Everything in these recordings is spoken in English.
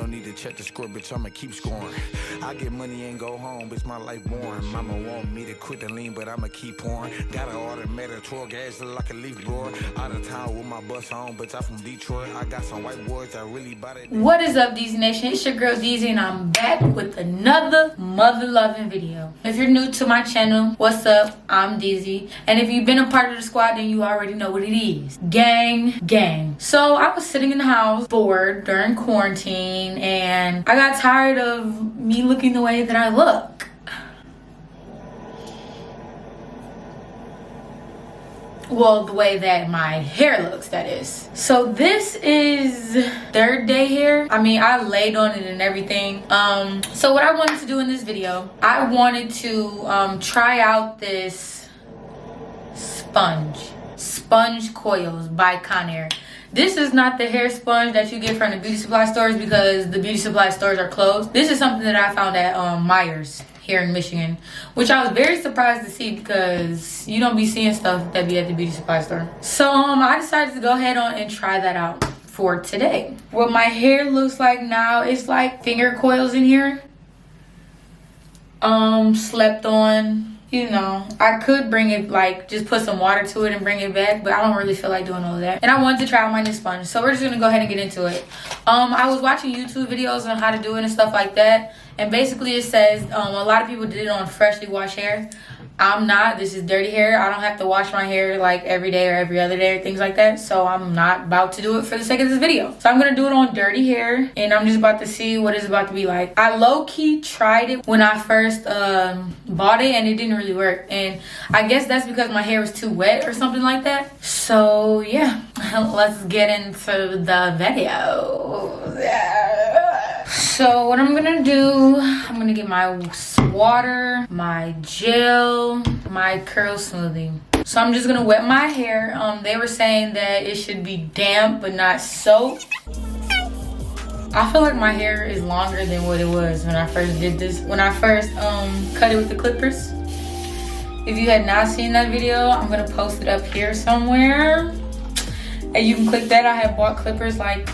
no need to check the score, bitch, I'ma keep scoring. I get money and go home, bitch, my life boring. Mama want me to quit the lean, but I'ma keep pouring. Got an automatic 12 gas, look like a leaf blower. Out of town with my bus on, bitch, I'm from Detroit. I got some white boys that really bought it. What is up, Deezy Nation? It's your girl Deezy, and I'm back with another mother-loving video. If you're new to my channel, what's up? I'm Deezy. And if you've been a part of the squad, then you already know what it is. Gang. So I was sitting in the house, bored during quarantine, and I got tired of me looking the way that I look. Well, the way that my hair looks, that is. So this is third day hair. I mean, I laid on it and everything. So what I wanted to do in this video, I wanted to try out this sponge coils by Conair. This is not the hair sponge that you get from the beauty supply stores because the beauty supply stores are closed. This is something that I found at Myers here in Michigan, which I was very surprised to see because you don't be seeing stuff that be at the beauty supply store. So I decided to go ahead on and try that out for today. What my hair looks like now is like finger coils in here. Slept on. You know, I could bring it, like, just put some water to it and bring it back, but I don't really feel like doing all of that. And I wanted to try out my new sponge, so we're just gonna go ahead and get into it. I was watching YouTube videos on how to do it and stuff like that, and basically it says a lot of people did it on freshly washed hair. I'm not. This is dirty hair. I don't have to wash my hair like every day or every other day or things like that, so I'm not about to do it for the sake of this video. So I'm gonna do it on dirty hair, and I'm just about to see what it's about to be like. I low-key tried it when I first bought it, and it didn't really work, and I guess that's because my hair was too wet or something like that. So yeah, let's get into the video. So what I'm gonna do, I'm gonna get my water, my gel, my curl smoothie. So I'm just gonna wet my hair. They were saying that it should be damp but not soap. I feel like my hair is longer than what it was when I first did this. When I first cut it with the clippers. If you had not seen that video, I'm gonna post it up here somewhere. And you can click that. I had bought clippers like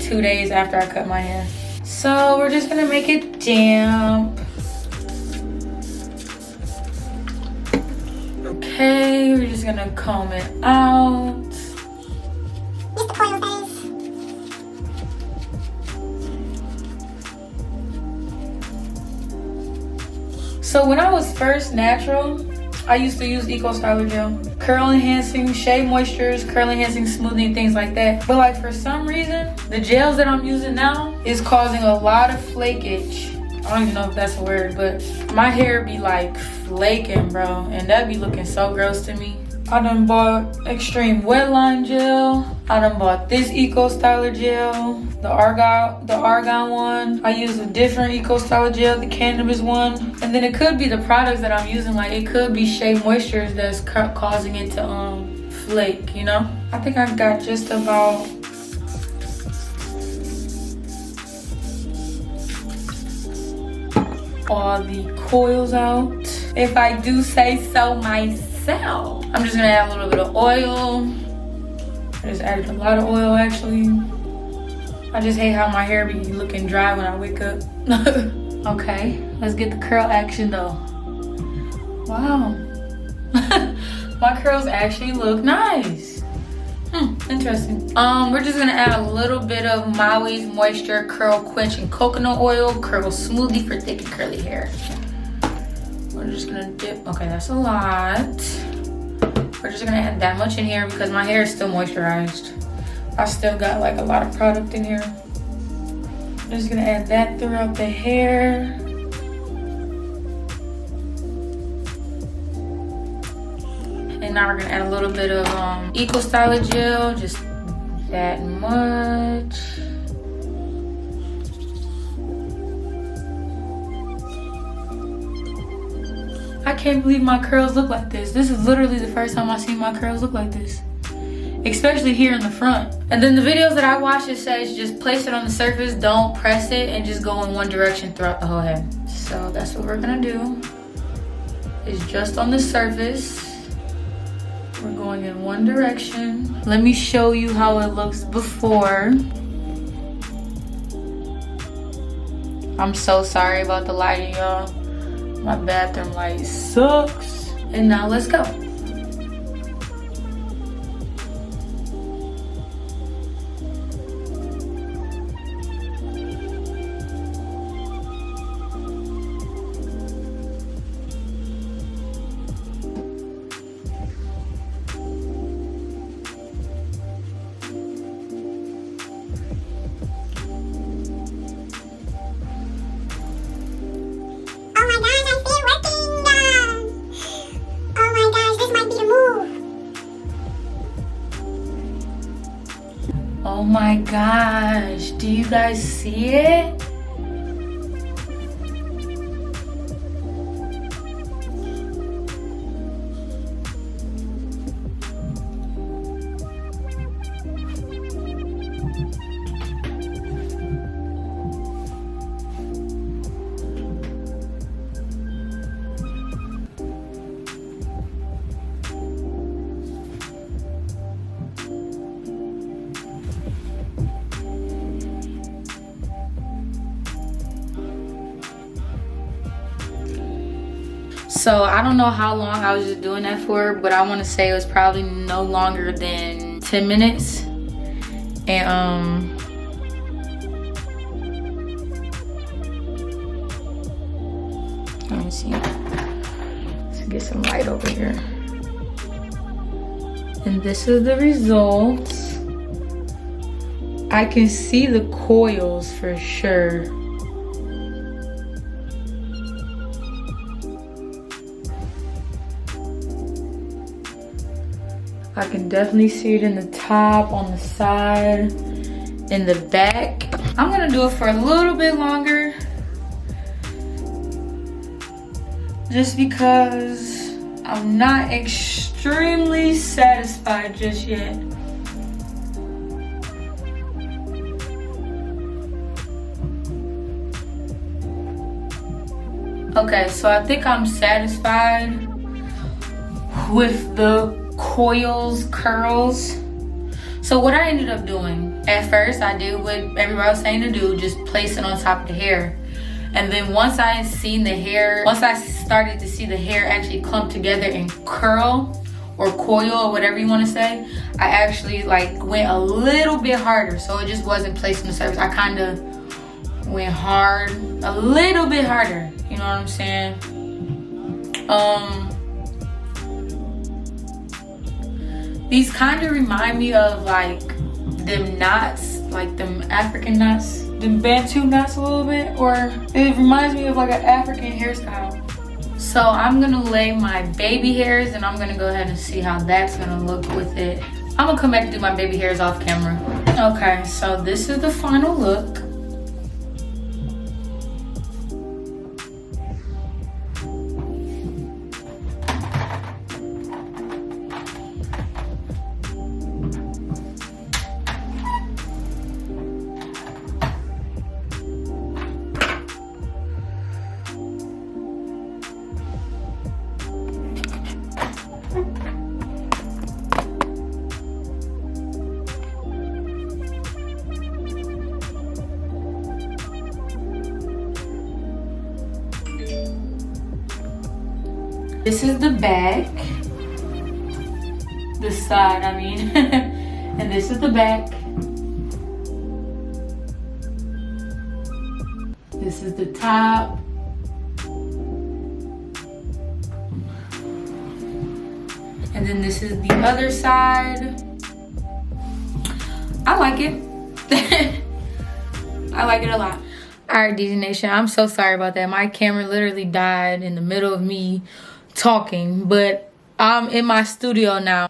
2 days after I cut my hair. So we're just gonna make it damp. Okay, we're just gonna comb it out. So when I was first natural, I used to use Eco Styler gel. Curl enhancing, shea moistures, curl enhancing, smoothing, things like that. But like for some reason, the gels that I'm using now is causing a lot of flakage. I don't even know if that's a word, but my hair be like flaking, bro. And that be looking so gross to me. I done bought extreme wetline gel. I done bought this Eco Styler gel, the argan one. I use a different Eco Styler gel, the cannabis one. And then it could be the products that I'm using, like it could be shea moistures that's causing it to flake, you know? I think I got just about all the coils out, if I do say so myself. I'm just gonna add a little bit of oil. I just added a lot of oil actually. I just hate how my hair be looking dry when I wake up. Okay, let's get the curl action though. Wow. My curls actually look nice. Interesting. We're just gonna add a little bit of Maui's Moisture Curl Quenching Coconut Oil Curl Smoothie for thick and curly hair. We're just gonna dip. Okay, that's a lot. We're just gonna add that much in here because my hair is still moisturized. I still got like a lot of product in here. I'm just gonna add that throughout the hair. And now we're gonna add a little bit of Eco Styler gel, just that much. I can't believe my curls look like this. This is literally the first time I've seen my curls look like this. Especially here in the front. And then the videos that I watch, it says just place it on the surface, don't press it, and just go in one direction throughout the whole head. So that's what we're gonna do. It's just on the surface. We're going in one direction. Let me show you how it looks before. I'm so sorry about the lighting, y'all. My bathroom light sucks. And now let's go. Oh my gosh, do you guys see it? So I don't know how long I was just doing that for, but I want to say it was probably no longer than 10 minutes. And let me see. Let's get some light over here. And this is the result. I can see the coils for sure. I can definitely see it in the top, on the side, in the back. I'm gonna do it for a little bit longer, just because I'm not extremely satisfied just yet. Okay, so I think I'm satisfied with the coils, curls. So what I ended up doing, at first I did what everybody was saying to do, just place it on top of the hair. And then once I started to see the hair actually clump together and curl or coil or whatever you want to say, I actually like went a little bit harder. So it just wasn't placed on the surface. I kind of went hard, a little bit harder. You know what I'm saying? These kind of remind me of like them knots, like them African knots, them Bantu knots a little bit, or it reminds me of like an African hairstyle. So I'm gonna lay my baby hairs and I'm gonna go ahead and see how that's gonna look with it. I'm gonna come back and do my baby hairs off camera. Okay, so this is the final look. This is the back, the side, I mean, and this is the back. This is the top. And then this is the other side. I like it. I like it a lot. All right, Deezy Nation, I'm so sorry about that. My camera literally died in the middle of me talking, but I'm in my studio now.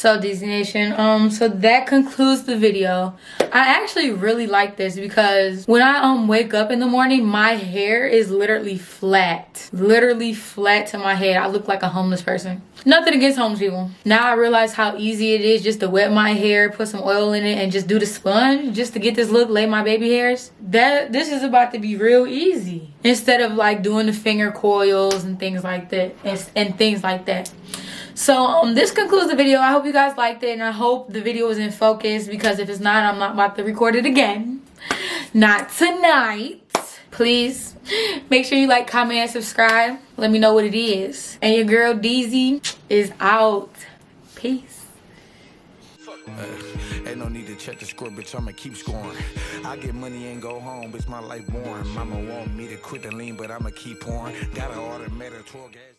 So Deezy Nation, so that concludes the video. I actually really like this because when I wake up in the morning, my hair is literally flat to my head. I look like a homeless person. Nothing against homeless people. Now I realize how easy it is just to wet my hair, put some oil in it, and just do the sponge just to get this look, lay my baby hairs. This is about to be real easy instead of like doing the finger coils and things like that and things like that. So this concludes the video. I hope you guys liked it, and I hope the video was in focus, because if it's not, I'm not about to record it again. Not tonight. Please make sure you like, comment, and subscribe. Let me know what it is. And your girl Deezy is out. Peace. Ain't no need to check the score, bitch, I'ma keep scoring. I get money and go home, bitch, my life boring. Mama want me to quit the lean, but I'ma keep pouring. Got an automatic 12 gas.